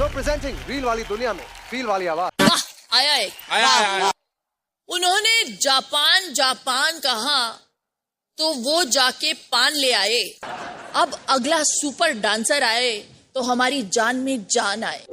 So presenting reel वाली दुनिया में फील वाली आवाज। आया है आया। उन्होंने जापान जापान कहा तो वो जाके पान ले आए। अब अगला सुपर डांसर आए तो हमारी जान में जान आए।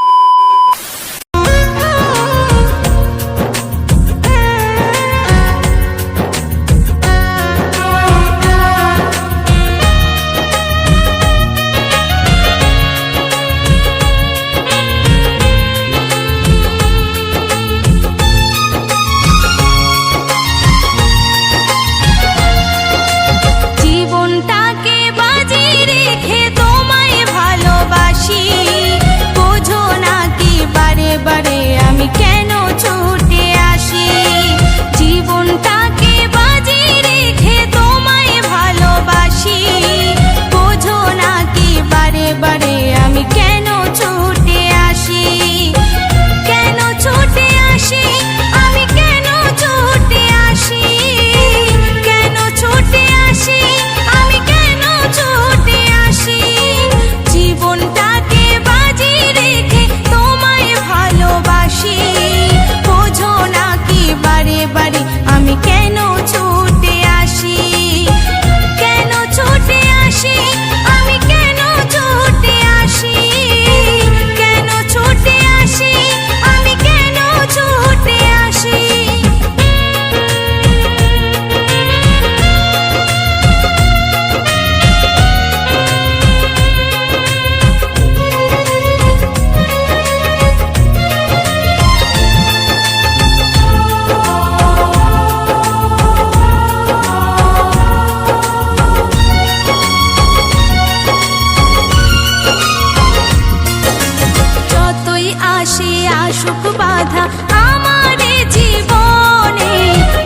আসুক বাধা আমারে জীবনে,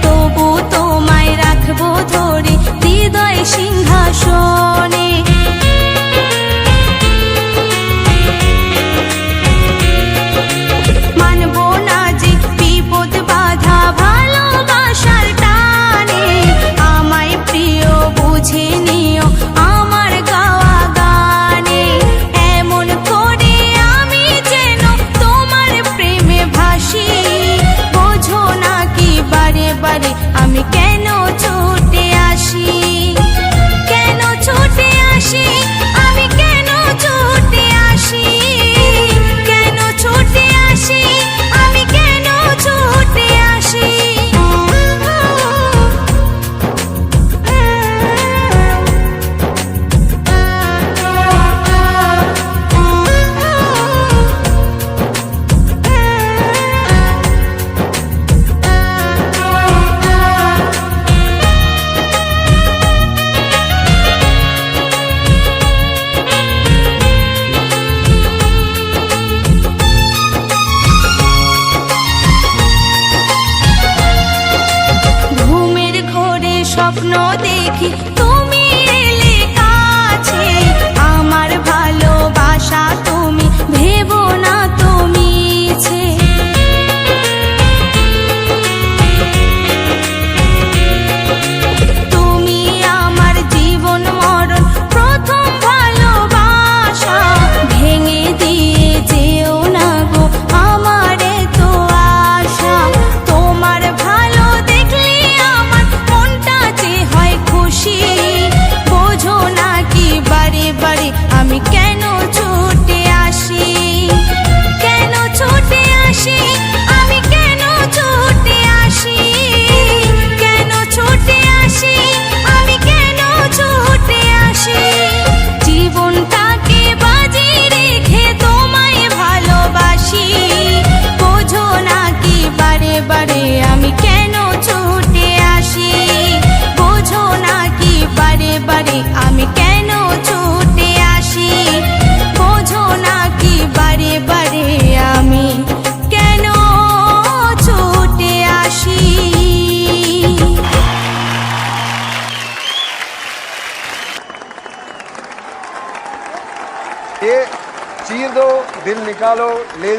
তবু তোমায় রাখবো ধরে হৃদয় সিংহাসনে। মানবো না যে বিপদ বাধা ভালোবাসার টানে, আমায় প্রিয় বুঝে নিও আমার গাওয়া গানে। এমন করে আমি যেন তোমার প্রেমে ভাসি, বোঝো না কি বারে বারে আমি কেন ছুটে আসি, কেন ছুটে আসি, আমি কেন ছুটে আসি, কেন ছুটে আসি, আমি কেন ছুটে আসি। স্বপ্ন দেখি তুমি এলে কাছে, আমার ভালোবাসা তুমি ভেবো না তুমি ছে। তুমি আমার জীবন মরণ প্রথম ভালোবাসা, ভেঙে দিয়ে যেও না গো আমার তো আশা। তোমার ভালো দেখলে আমার মনটা যে হয় খুশি, বোঝো না কি বারে বারে আমি কেন ছুটে আসি, কেন ছুটে আসি, আমি কেন ছুটে আসি, কেন ছুটে আসি, আমি কেন ছুটে আসি। জীবনটাকে বাজি রেখে তোমায় ভালোবাসি, বোঝো না কি বারে বারে আমি কেন ছুটে আসি, বোঝো না কি বারে বারে আমি কেন ছুটে আসি, বোঝো না কি বারে বারে আমি কেন ছুটে আসি। ये चीर दो दिल निकालो ले